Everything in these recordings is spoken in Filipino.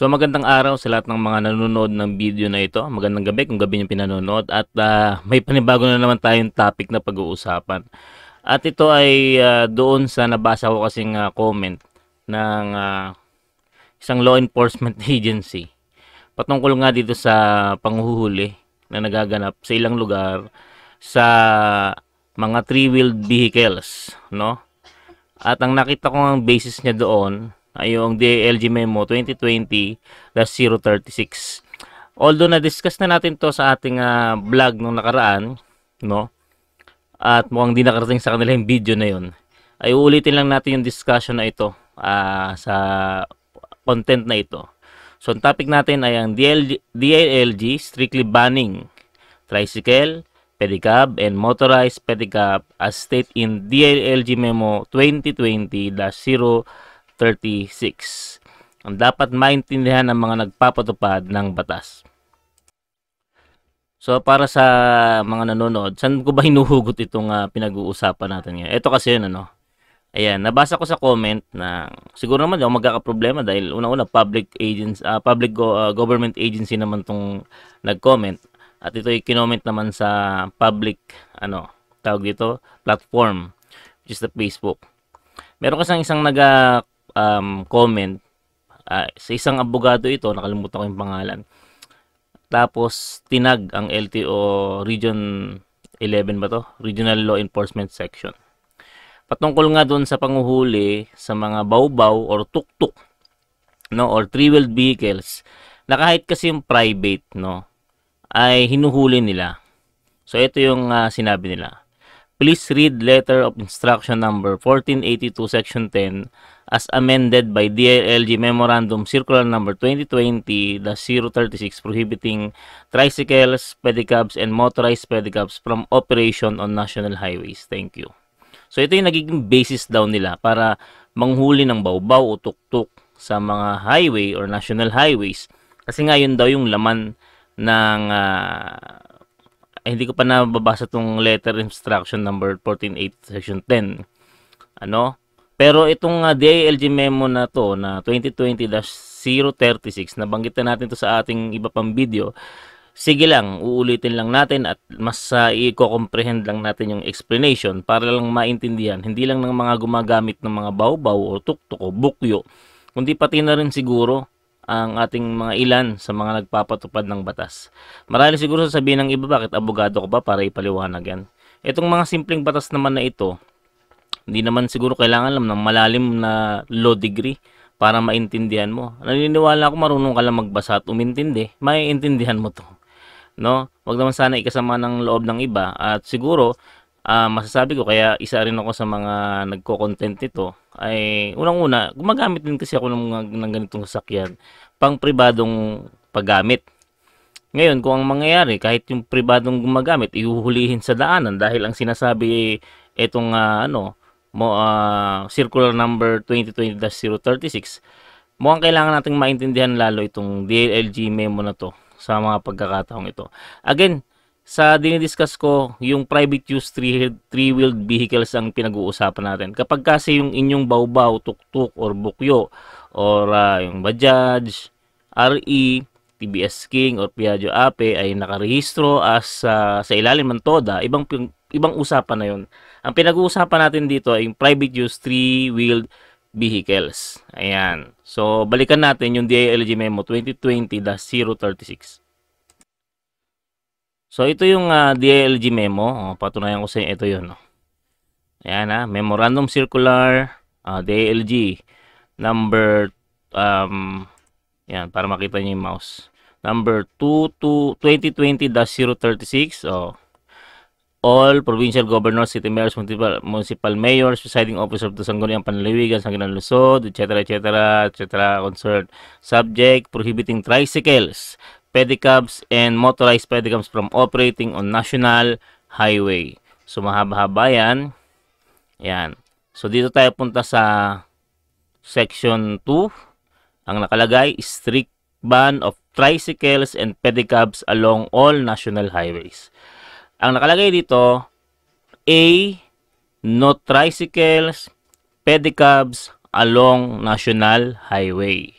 So magandang araw sa lahat ng mga nanonood ng video na ito. Magandang gabi kung gabi yung pinanonood. At may panibago na naman tayong topic na pag-uusapan. At ito ay doon sa nabasa ko kasing comment ng isang law enforcement agency. Patungkol nga dito sa panghuhuli na nagaganap sa ilang lugar sa mga three-wheeled vehicles, no? At ang nakita ko ang basis niya doon ay yung DILG Memo 2020-036. Although na-discuss na natin to sa ating vlog nung nakaraan, no? At mukhang di nakarating sa kanila yung video na yun, ay uulitin lang natin yung discussion na ito sa content na ito. So, ang topic natin ay ang DILG strictly banning tricycle, pedicab, and motorized pedicab as stated in DILG Memo 2020-036. Ang dapat maintindihan ng mga nagpapatupad ng batas. So, para sa mga nanonood, saan ko ba hinuhugot itong pinag-uusapan natin ngayon? Ito kasi yun, ano? Ayan, nabasa ko sa comment na siguro naman ako magkakaproblema dahil una-una public government agency naman tong nag-comment. At ito ay kinoment naman sa public, tawag dito, platform, which is the Facebook. Meron kasang isang comment sa isang abogado ito, nakalimutan ko yung pangalan. Tapos, tinag ang LTO Region 11 ba to? Regional Law Enforcement Section. Patungkol nga doon sa panguhuli sa mga bawbaw or tuk-tuk, no, or three-wheeled vehicles, na kahit kasi yung private, no, ay hinuhuli nila. So, ito yung sinabi nila. Please read Letter of Instruction Number 1482 Section 10 as amended by DILG Memorandum Circular Number 2020-036 prohibiting tricycles, pedicabs, and motorized pedicabs from operation on national highways. Thank you. So, ito yung nagiging basis daw nila para manghuli ng bawbaw o tuk-tuk sa mga highway or national highways. Kasi nga yun daw yung laman ng hindi ko pa nababasa tong letter instruction number 148 section 10. Pero itong DILG memo na to na 2020-036, nabanggitan natin to sa ating iba pang video. Sige lang, uulitin lang natin at mas i-comprehend lang natin yung explanation para lang maintindihan. Hindi lang ng mga gumagamit ng mga bawbaw o tuk-tuk o bukyo, kundi pati na rin siguro ang ating mga ilan sa mga nagpapatupad ng batas. Marami siguro sasabihin ng iba, bakit abogado ko ba para ipaliwanag yan? Itong mga simpleng batas naman na ito, hindi naman siguro kailangan lang ng malalim na law degree para maintindihan mo. Naniniwala ako marunong ka lang magbasa at umintindi, maiintindihan mo to. No? Wag naman sana ikasama ng loob ng iba. At siguro, masasabi ko, kaya isa rin ako sa mga nagko-content nito, ay unang-una, gumagamit din kasi ako ng ganitong sasakyan pang pribadong paggamit. Ngayon, kung ang mangyayari, kahit yung pribadong gumagamit, ihuhulihin sa daanan dahil ang sinasabi itong circular number 2020-036, mukhang kailangan nating maintindihan lalo itong DILG memo na to sa mga pagkakataong ito. Again, sa dinidiscuss ko, yung private use three-wheeled vehicles ang pinag-uusapan natin. Kapag kasi yung inyong bawbaw, tuk-tuk, or bukyo, or yung Bajaj, RE, TBS King, or Piaggio Ape ay nakarehistro as sa ilalim ng TODA, ibang usapan na yun. Ang pinag-uusapan natin dito ay yung private use three-wheeled vehicles. Ayan. So, balikan natin yung DILG Memo 2020-036. So, ito yung DILG Memo. Patunayan ko sa inyo. Ito yun. Ayan Memorandum Circular DILG number yan, para makita nyo yung mouse. Number 2020-036. All provincial governors, city mayors, municipal mayors, presiding officer of the Sangguniang Panlalawigan, Sangguniang Lungsod, etc., concerned. Subject, prohibiting tricycles, pedicabs, and motorized pedicabs from operating on national highway. So, mahaba-haba yan. Yan. So, dito tayo punta sa section 2. Ang nakalagay, strict ban of tricycles and pedicabs along all national highways. Ang nakalagay dito, A, no tricycles, pedicabs along national highway.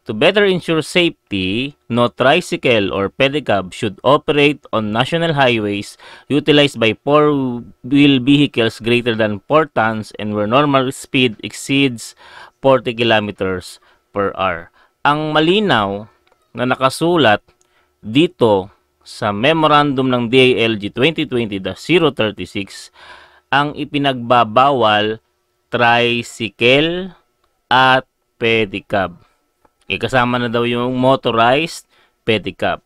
To better ensure safety, no tricycle or pedicab should operate on national highways utilized by four-wheel vehicles greater than 4 tons and where normal speed exceeds 40 kilometers per hour. Ang malinaw na nakasulat dito sa memorandum ng DILG 2020-036, ang ipinagbabawal tricycle at pedicab. Kasama na daw yung motorized pedicab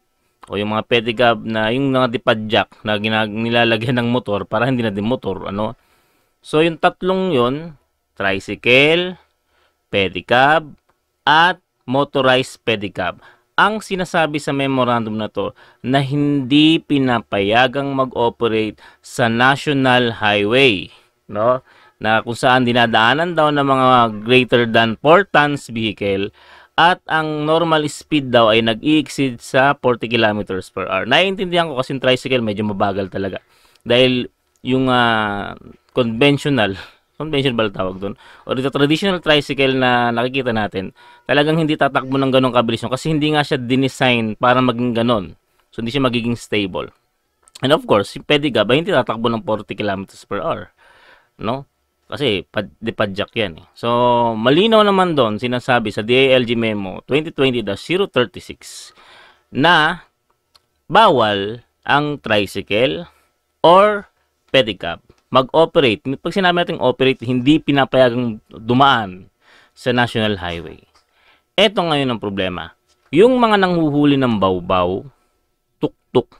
o yung mga pedicab na yung mga dipadjak na nilalagyan ng motor para hindi na din motor, ano. So yung tatlong yun, tricycle, pedicab at motorized pedicab, ang sinasabi sa memorandum na to na hindi pinapayagang mag-operate sa national highway, no, na kung saan dinadaanan daw ng mga greater than 4 tons vehicle at ang normal speed daw ay nag-i-exceed sa 40 kilometers per hour. Naiintindihan ko kasi yung tricycle medyo mabagal talaga. Dahil yung conventional ba tawag doon? O the traditional tricycle na nakikita natin, talagang hindi tatakbo ng ganong kabilis yun kasi hindi nga siya dinesign para maging ganon. So hindi siya magiging stable. And of course, yung pedicab ay hindi tatakbo ng 40 kilometers per hour. No? Kasi depadjak yan eh. So, malinaw naman doon, sinasabi sa DILG Memo 2020-036 na bawal ang tricycle or pedicab mag-operate. Pag sinabi natin operate, hindi pinapayagang dumaan sa national highway. Ito ngayon ang problema. Yung mga nanghuhuli ng bawbaw, tuktuk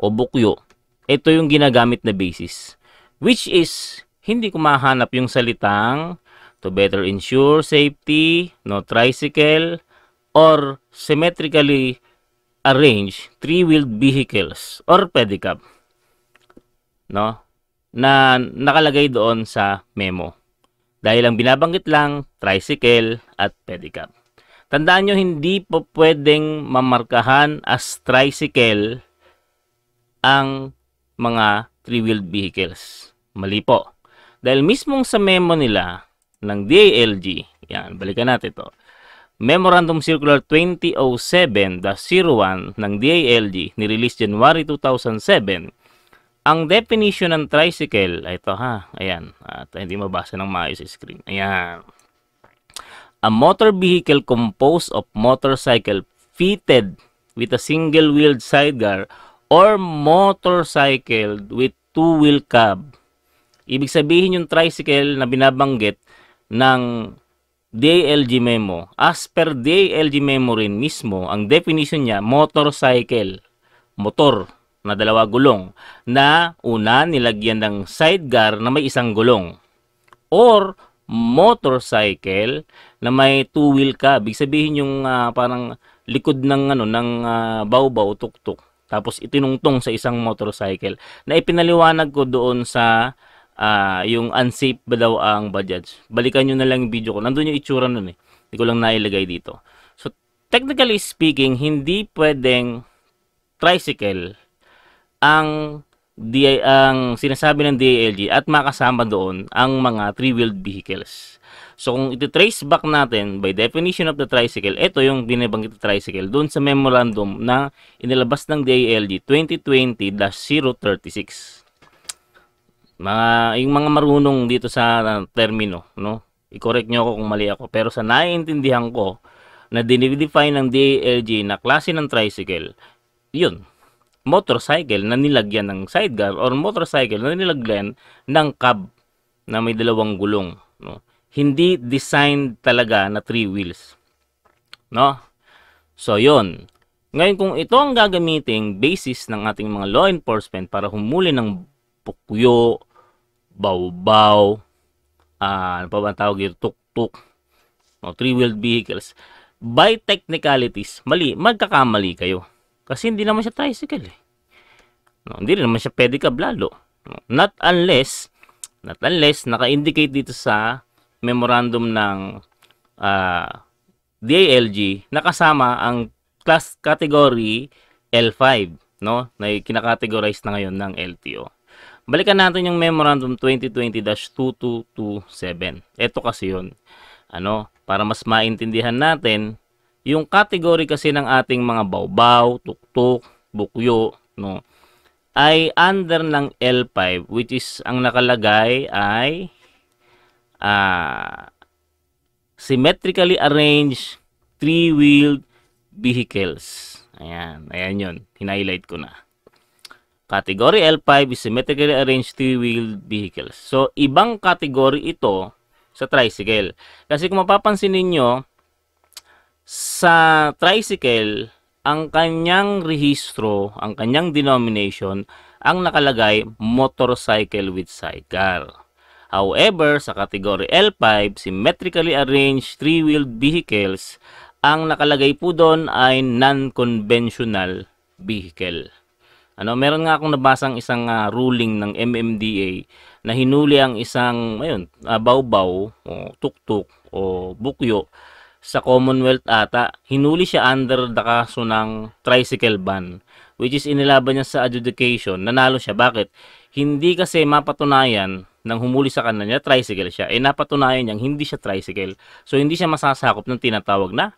o bukyo, ito yung ginagamit na basis. Which is hindi ko mahanap yung salitang to better ensure safety, no tricycle, or symmetrically arranged three-wheeled vehicles or pedicab, no, na nakalagay doon sa memo. Dahil ang binabanggit lang, tricycle at pedicab. Tandaan nyo, hindi po pwedeng mamarkahan as tricycle ang mga three-wheeled vehicles. Mali po. Dahil mismong sa memo nila ng DILG, yan, balikan natin ito. Memorandum Circular 2007-01 ng DILG, nirelease January 2007, ang definition ng tricycle, ito ha, ayan, at hindi mabasa ng maayos sa screen, ayan. A motor vehicle composed of motorcycle fitted with a single-wheeled sidecar or motorcycle with two-wheel cab. Ibig sabihin yung tricycle na binabanggit ng DILG memo. As per DILG memo rin mismo, ang definition niya, motorcycle. Motor na dalawa gulong. Na una, nilagyan ng sidecar na may isang gulong. Or motorcycle na may two-wheel cab. Ibig sabihin yung parang likod ng, bawbaw, tuktok. Tapos itinungtong sa isang motorcycle. Na ipinaliwanag ko doon sa yung unsafe ba daw ang Bajaj. Balikan nyo na lang yung video ko. Nandun yung itsura nun eh. Hindi ko lang nailagay dito. So, technically speaking, hindi pwedeng tricycle ang sinasabi ng DILG at makasama doon ang mga three-wheeled vehicles. So, kung iti-trace back natin by definition of the tricycle, ito yung binabanggit na tricycle doon sa memorandum na inilabas ng DILG 2020-036. Yung mga marunong dito sa termino, no? I-correct nyo ako kung mali ako. Pero sa naiintindihan ko na dinidefine ng DILG na klase ng tricycle, yun, motorcycle na nilagyan ng sidecar or motorcycle na nilagyan ng cab na may dalawang gulong, no? Hindi designed talaga na three wheels, no? So, yun. Ngayon, kung ito ang gagamiting basis ng ating mga law enforcement para humuli ng pukyo, bawbaw, ano pa ba tawag yun, tuk-tuk, no, three-wheeled vehicles, by technicalities, magkakamali kayo. Kasi hindi naman siya tricycle eh. No, hindi naman siya pedicab lalo. No, not unless naka-indicate dito sa memorandum ng DILG na kasama ang class category L5, no, na kinakategorize na ngayon ng LTO. Balikan natin yung memorandum 2020-2227. Ito kasi yun. Para mas maintindihan natin Yung category kasi ng ating mga bawbaw, tuktok, bukyo, no, ay under ng L5, which is ang nakalagay ay symmetrically arranged three-wheeled vehicles. Ayan, ayan yun. Hinighlight ko na. Category L5 is symmetrically arranged three-wheeled vehicles. So, ibang category ito sa tricycle. Kasi kung mapapansin ninyo, sa tricycle, ang kanyang rehistro, ang kanyang denomination, ang nakalagay motorcycle with sidecar. However, sa category L5, symmetrically arranged three-wheeled vehicles, ang nakalagay po doon ay non-conventional vehicle. Meron nga akong nabasang isang ruling ng MMDA na hinuli ang isang bawbaw o tuktok o bukyo sa Commonwealth ata. Hinuli siya under the kaso ng tricycle ban, which is inilaban niya sa adjudication. Nanalo siya. Bakit? Hindi kasi mapatunayan nang humuli sa kanya tricycle siya. Napatunayan niyang hindi siya tricycle. So hindi siya masasakop ng tinatawag na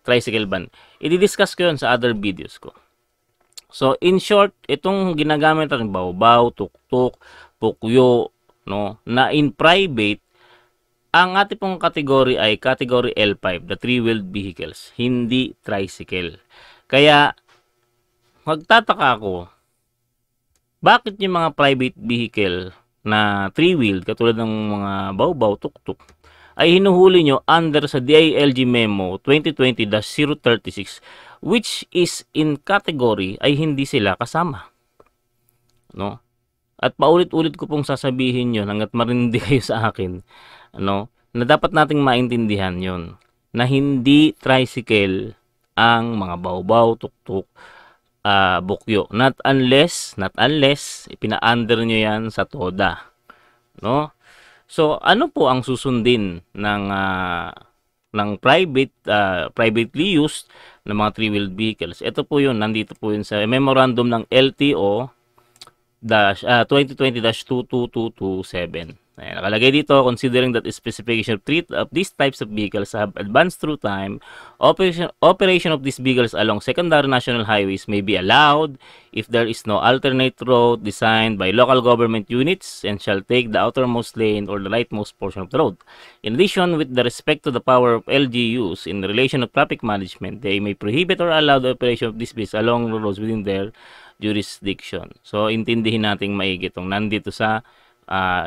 tricycle ban. I-discuss ko yun sa other videos ko. So, in short, itong ginagamit natin bawbaw, tuktok, pukyo, no, na in private, ang ating pong category ay category L5, the three-wheeled vehicles, hindi tricycle. Kaya, magtataka ako, bakit yung mga private vehicle na three-wheeled, katulad ng mga bawbaw, tuktok, ay hinuhuli nyo under sa DILG Memo 2020-036, which is in category ay hindi sila kasama, no? At paulit-ulit ko pong sasabihin yun hanggat marindi kayo sa akin, na dapat nating maintindihan yun, na hindi tricycle ang mga bawbaw, tuktok, bukyo. Not unless ipina-under nyo yan sa TODA, no? So, ano po ang susundin ng privately used na mga three-wheeled vehicles? Ito po yun, nandito po yun sa memorandum ng LTO 2020-22227. Ayan, nakalagay dito, considering that the specification of these types of vehicles have advanced through time, operation of these vehicles along secondary national highways may be allowed if there is no alternate road designed by local government units and shall take the outermost lane or the rightmost portion of the road. In addition, with the respect to the power of LGUs in relation of traffic management, they may prohibit or allow the operation of these vehicles along the roads within their jurisdiction. So, intindihin nating maigi itong nandito sa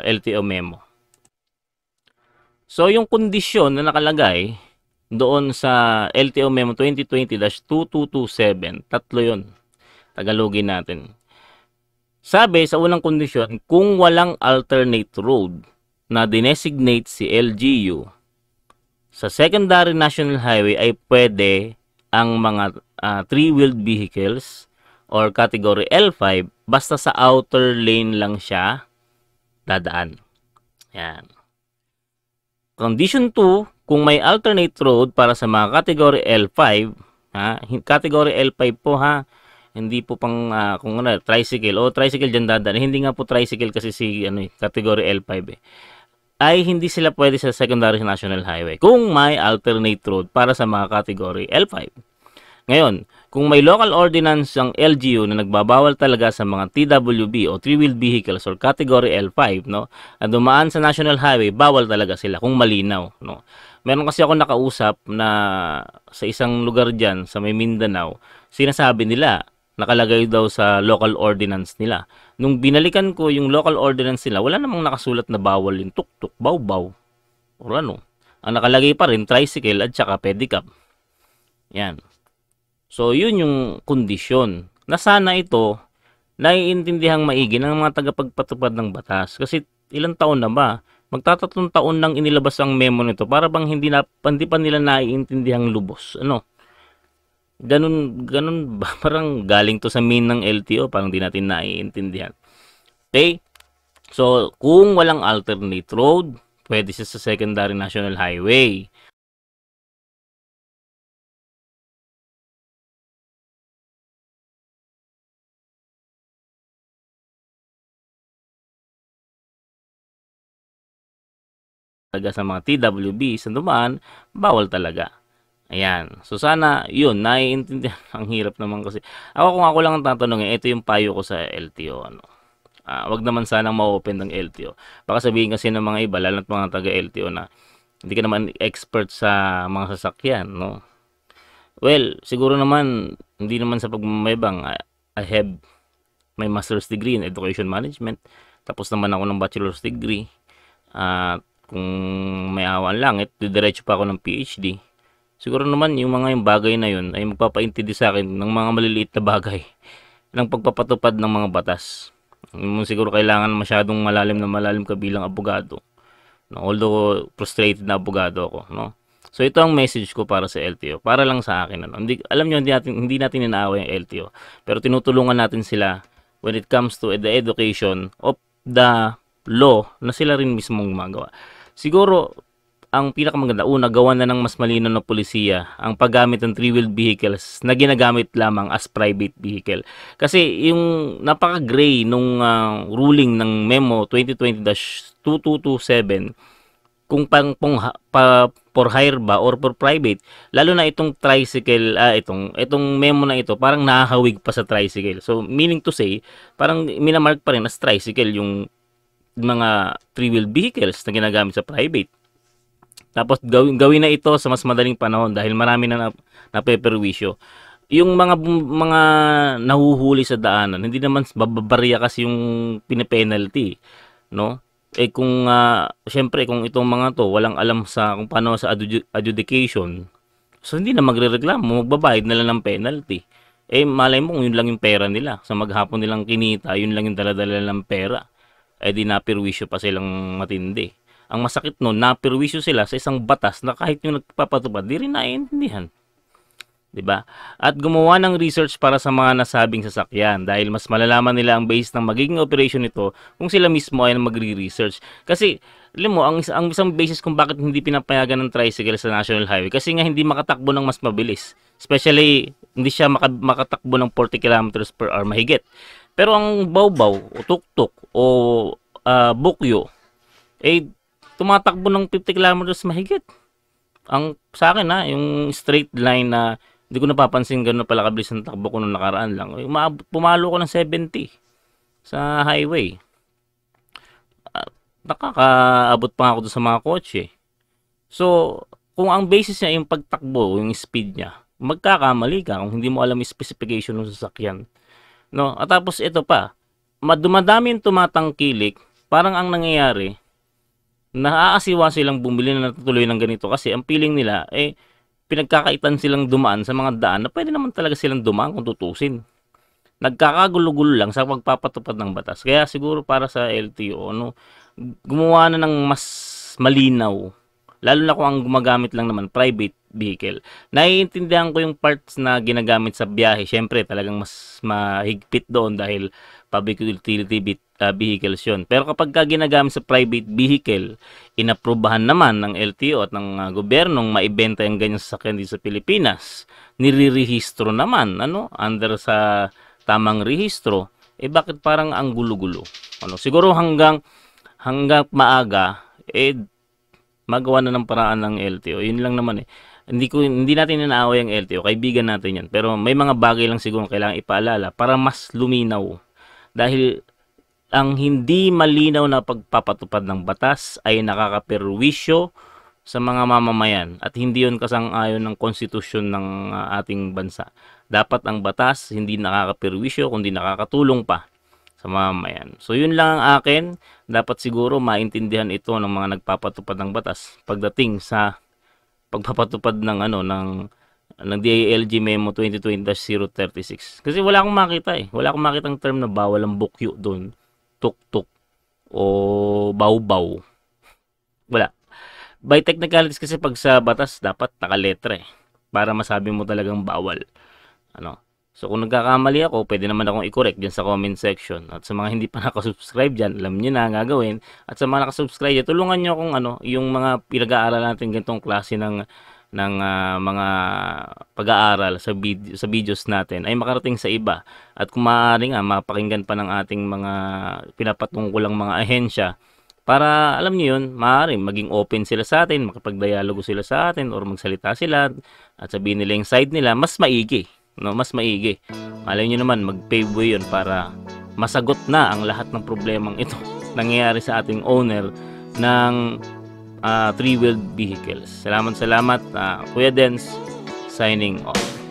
LTO memo. So, yung kondisyon na nakalagay doon sa LTO memo 2020-2227, tatlo yun. Tagalogin natin. Sabi sa unang kondisyon, kung walang alternate road na dinesignate si LGU sa secondary national highway ay pwede ang mga three-wheeled vehicles or category L5 basta sa outer lane lang siya dadaan. Yan. Condition 2, kung may alternate road para sa mga category L5, category L5 po hindi po pang kung tricycle o tricycle dyan dadaan. Hindi nga po tricycle kasi si category L5 ay hindi sila pwede sa secondary national highway kung may alternate road para sa mga category L5. Ngayon, kung may local ordinance ang LGU na nagbabawal talaga sa mga TWB o three-wheeled vehicles or category L5, no, na dumaan sa national highway, bawal talaga sila kung malinaw, no. Meron kasi ako nakausap na sa isang lugar diyan sa may Mindanao, sinasabi nila nakalagay daw sa local ordinance nila. Nung binalikan ko yung local ordinance nila, wala namang nakasulat na bawal yung tuktok, bawbaw, o ano. Ang nakalagay pa rin tricycle at saka pedicab. Yan. So, yun yung kondisyon na sana ito naiintindihang maigi ng mga tagapagpatupad ng batas. Kasi ilang taon na ba? Magtatatlong taon nang inilabas ang memo nito para bang hindi pa nila naiintindihang lubos. Ganun ba? Parang galing to sa main ng LTO, parang di natin naiintindihan. Okay? So, kung walang alternate road, pwede siya sa secondary national highway. Sa mga TWB sa dumaan, bawal talaga. Ayan. So sana yun, naiintindihan. Ang hirap naman kasi. Ako kung ako lang ang tatanungin, ito yung payo ko sa LTO. Ano. Wag naman sanang ma-open ng LTO. Baka sabihin kasi ng mga iba, lalo na mga taga-LTO na hindi ka naman expert sa mga sasakyan, no? Well, siguro naman, hindi naman sa pagmamayabang. I have my master's degree in education management. Tapos naman ako ng bachelor's degree. At kung may awan lang, diretso pa ako ng PhD. Siguro naman yung bagay na yun ay magpapaintindi sa akin ng mga maliliit na bagay ng pagpapatupad ng mga batas. Siguro kailangan masyadong malalim ka bilang abogado. No? Although frustrated na abogado ako, no? So ito ang message ko para sa LTO, para lang sa akin, ano. Hindi, alam niyo, hindi natin inaaway ang LTO, pero tinutulungan natin sila when it comes to the education of the law na sila rin mismong gumagawa. Siguro ang pinakamaganda, una, gawa na ng mas malinaw na polisiya ang paggamit ng three-wheeled vehicles na ginagamit lamang as private vehicle. Kasi yung napaka-gray nung ruling ng Memo 2020-2227 kung for hire ba or for private, lalo na itong tricycle, itong memo na ito, parang nahahawig pa sa tricycle. So, meaning to say, parang minamark pa rin as tricycle yung mga three-wheeled vehicles na ginagamit sa private. Tapos gawin na ito sa mas madaling panahon dahil marami na napeperwisyo. Yung mga nahuhuli sa daanan, hindi naman babarya kasi yung pinipenalty, no? Kung syempre kung itong mga to walang alam sa kung paano sa adjudication, so hindi na magrereklamo, magbabayad na lang ng penalty. Malay mo kung yun lang yung pera nila. Sa maghapon nilang kinita, yun lang yung dala-dala ng pera. Di napirwisyo pa silang matindi. Ang masakit nun, napirwisyo sila sa isang batas na kahit yung nagpapatupad, di rin naiintindihan. 'Di ba? At gumawa ng research para sa mga nasabing sasakyan dahil mas malalaman nila ang base ng magiging operation nito kung sila mismo ay magre-research. Kasi alam mo, ang isang basis kung bakit hindi pinapayagan ng tricycle sa national highway kasi nga hindi makatakbo ng mas mabilis. Especially hindi siya makatakbo ng 40 kilometers per hour mahigit. Pero ang bawbaw o tuktok o bukyo tumatakbo ng 50 kilometers mahigit. Ang sa akin yung straight line na hindi ko napapansin gano'n pala kabilis ng takbo ko nung nakaraan lang. Pumalo ko ng 70 sa highway. Nakakaabot pa ako doon sa mga kotse. So, kung ang basis niya yung pagtakbo, yung speed niya, magkakamali ka kung hindi mo alam yung specification ng sasakyan. No? At tapos ito pa, dumadami yung tumatangkilik, parang ang nangyayari, naaasiwa silang bumili na natutuloy ng ganito kasi ang feeling nila, pinagkakaitan silang dumaan sa mga daan na pwede naman talaga silang dumaan kung tutusin. Nagkakagulo-gulo lang sa pagpapatupad ng batas. Kaya siguro para sa LTO, gumawa na ng mas malinaw. Lalo na kung ang gumagamit lang naman private vehicle. Naiintindihan ko yung parts na ginagamit sa biyahe. Siyempre, talagang mas mahigpit doon dahil public utility vehicles yun. Pero kapag ginagamit sa private vehicle, inaprubahan naman ng LTO at ng gobyernong maibenta yung ganyan sasakyan dito sa Pilipinas, nirerehistro naman, under sa tamang rehistro, bakit parang ang gulo-gulo? Siguro hanggang maaga, magawa na ng paraan ng LTO. Yun lang naman Hindi natin inaaway ang LTO, kaibigan natin yan. Pero may mga bagay lang siguro kailangan ipaalala para mas luminaw. Dahil ang hindi malinaw na pagpapatupad ng batas ay nakakaperwisyo sa mga mamamayan at hindi yun kasang-ayon ng konstitusyon ng ating bansa. Dapat ang batas hindi nakakaperwisyo kundi nakakatulong pa sa mamamayan. So yun lang ang akin. Dapat siguro maintindihan ito ng mga nagpapatupad ng batas pagdating sa pagpapatupad ng ng DILG Memo 2020-036. Kasi wala akong makita Wala akong makitang term na bawal ang bukyo doon, tuktok o bawbaw. Wala. By technicalities kasi pag sa batas dapat nakaletra para masabi mo talagang bawal. So kung nagkakamali ako, pwede naman akong i-correct dyan sa comment section. At sa mga hindi pa nakasubscribe dyan, alam nyo na ang gagawin. At sa mga nakasubscribe dyan, tulungan nyo kung yung mga pinag-aaral natin ganitong klase ng mga pag-aaral sa videos natin ay makarating sa iba. At kung maaari nga, mapakinggan pa ng ating mga pinapatungkulang mga ahensya Para alam niyo 'yun, maaaring maging open sila sa atin, makipag-dialogo sila sa atin or magsalita sila at sabihin nila yung side nila, mas maigi, 'no, mas maigi. Malay niyo naman mag-pave way 'yun para masagot na ang lahat ng problemang ito nangyayari sa ating owner ng three-wheeled vehicles. Salamat, Kuya Dens, signing off.